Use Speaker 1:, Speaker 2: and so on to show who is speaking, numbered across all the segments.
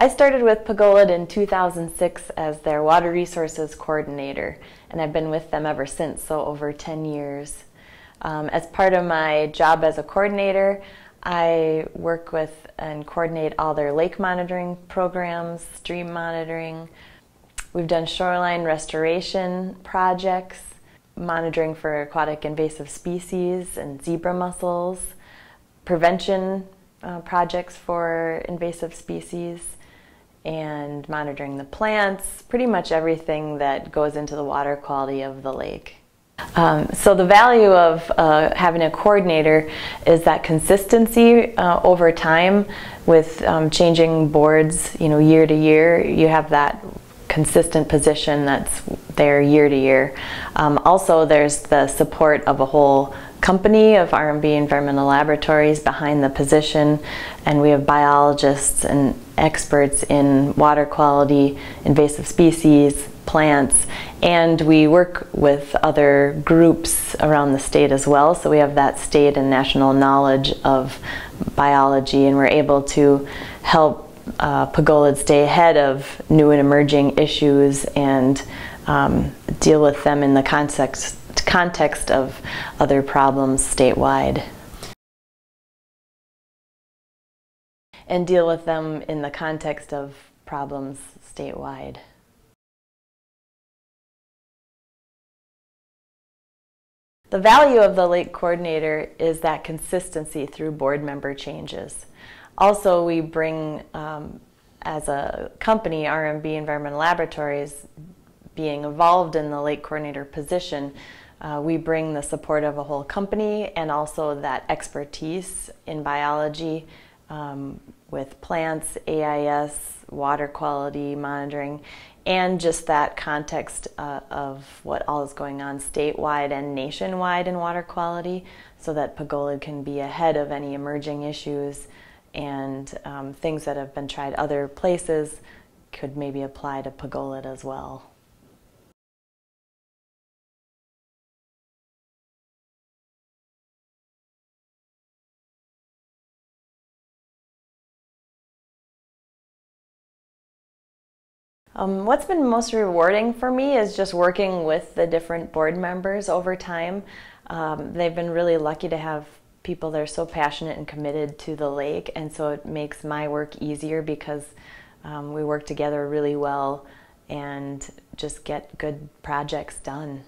Speaker 1: I started with Pagolid in 2006 as their water resources coordinator, and I've been with them ever since, so over 10 years. As part of my job as a coordinator, I work with and coordinate all their lake monitoring programs, stream monitoring. We've done shoreline restoration projects, monitoring for aquatic invasive species and zebra mussels, prevention projects for invasive species, and monitoring the plants, pretty much everything that goes into the water quality of the lake. So the value of having a coordinator is that consistency over time with changing boards, year to year. You have that consistent position that's there year to year. Also, there's the support of a whole company of R&B Environmental Laboratories behind the position, and we have biologists and experts in water quality, invasive species, plants, and we work with other groups around the state as well, so we have that state and national knowledge of biology, and we're able to help Pagolid stay ahead of new and emerging issues and deal with them in the context of other problems statewide. And deal with them in the context of problems statewide. The value of the lake coordinator is that consistency through board member changes. Also, we bring, as a company, R&B Environmental Laboratories, being involved in the lake coordinator position, we bring the support of a whole company and also that expertise in biology with plants, AIS, water quality monitoring, and just that context of what all is going on statewide and nationwide in water quality, so that Pagolid can be ahead of any emerging issues, and things that have been tried other places could maybe apply to Pagolid as well. What's been most rewarding for me is just working with the different board members over time. They've been really lucky to have people that are so passionate and committed to the lake, and so it makes my work easier because we work together really well and just get good projects done.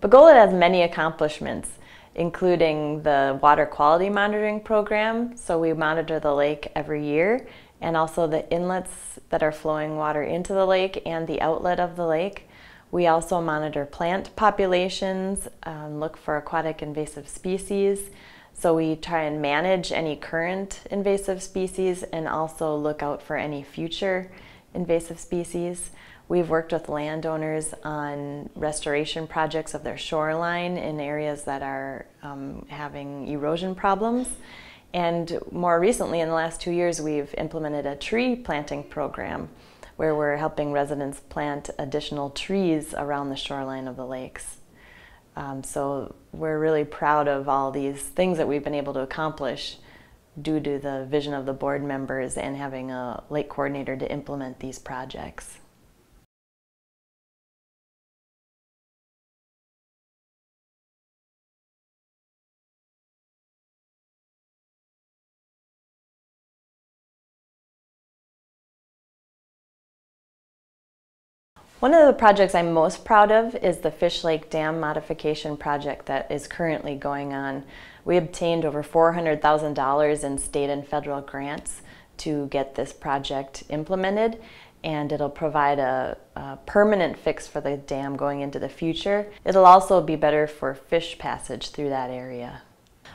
Speaker 1: Pagolid has many accomplishments, including the water quality monitoring program, so we monitor the lake every year, and also the inlets that are flowing water into the lake and the outlet of the lake. We also monitor plant populations, look for aquatic invasive species. So we try and manage any current invasive species and also look out for any future invasive species. We've worked with landowners on restoration projects of their shoreline in areas that are having erosion problems. And more recently, in the last 2 years, we've implemented a tree planting program where we're helping residents plant additional trees around the shoreline of the lakes. So we're really proud of all these things that we've been able to accomplish due to the vision of the board members and having a lake coordinator to implement these projects. One of the projects I'm most proud of is the Fish Lake Dam modification project that is currently going on. We obtained over $400,000 in state and federal grants to get this project implemented, and it'll provide a permanent fix for the dam going into the future. It'll also be better for fish passage through that area.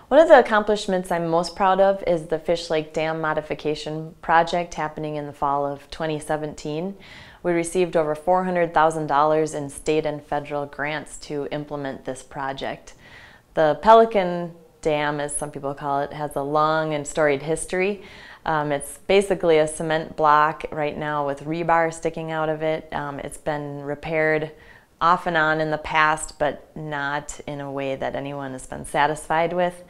Speaker 1: One of the accomplishments I'm most proud of is the Fish Lake Dam modification project happening in the fall of 2017. We received over $400,000 in state and federal grants to implement this project. The Pelican Dam, as some people call it, has a long and storied history. It's basically a cement block right now with rebar sticking out of it. It's been repaired off and on in the past, but not in a way that anyone has been satisfied with.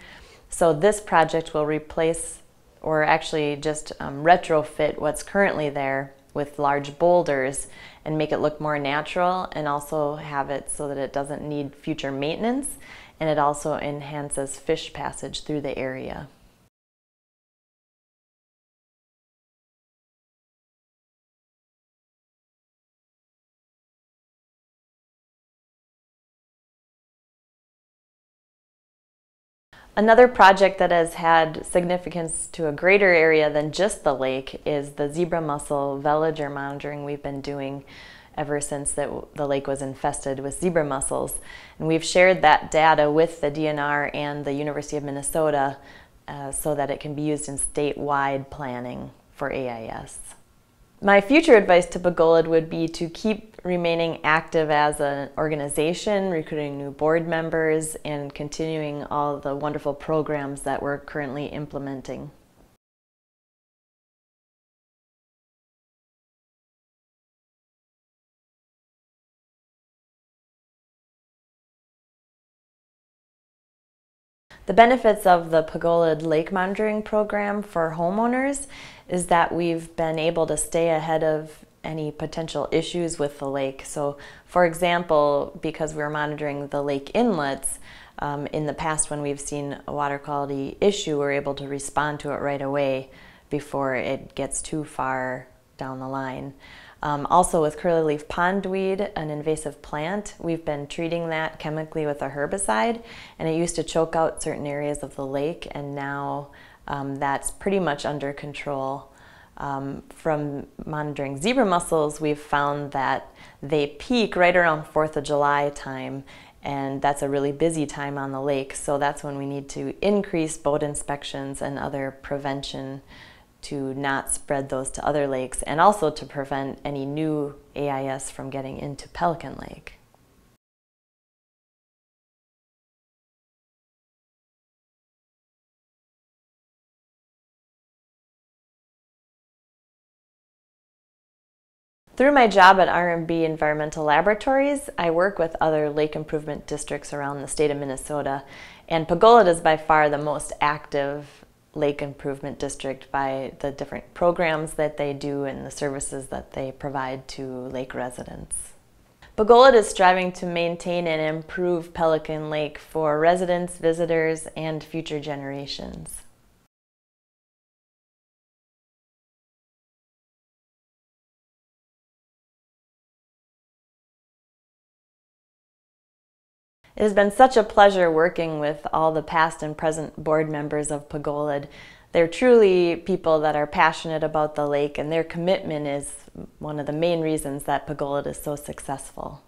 Speaker 1: So this project will replace or actually just retrofit what's currently there with large boulders and make it look more natural, and also have it so that it doesn't need future maintenance, and it also enhances fish passage through the area. Another project that has had significance to a greater area than just the lake is the zebra mussel veliger monitoring we've been doing ever since the lake was infested with zebra mussels. And we've shared that data with the DNR and the University of Minnesota so that it can be used in statewide planning for AIS. My future advice to Pagolid would be to keep remaining active as an organization, recruiting new board members, and continuing all the wonderful programs that we're currently implementing. The benefits of the Pagolid lake monitoring program for homeowners is that we've been able to stay ahead of any potential issues with the lake. So, for example, because we're monitoring the lake inlets, in the past when we've seen a water quality issue, we're able to respond to it right away before it gets too far down the line. Also with curly-leaf pondweed, an invasive plant, we've been treating that chemically with a herbicide, and it used to choke out certain areas of the lake, and now that's pretty much under control. From monitoring zebra mussels, we've found that they peak right around 4th of July time, and that's a really busy time on the lake, so that's when we need to increase boat inspections and other prevention to not spread those to other lakes, and also to prevent any new AIS from getting into Pelican Lake. Through my job at R&B Environmental Laboratories, I work with other lake improvement districts around the state of Minnesota, and Pagolid is by far the most active lake improvement district by the different programs that they do and the services that they provide to lake residents. Pagolid is striving to maintain and improve Pelican Lake for residents, visitors, and future generations. It has been such a pleasure working with all the past and present board members of Pagolid. They're truly people that are passionate about the lake, and their commitment is one of the main reasons that Pagolid is so successful.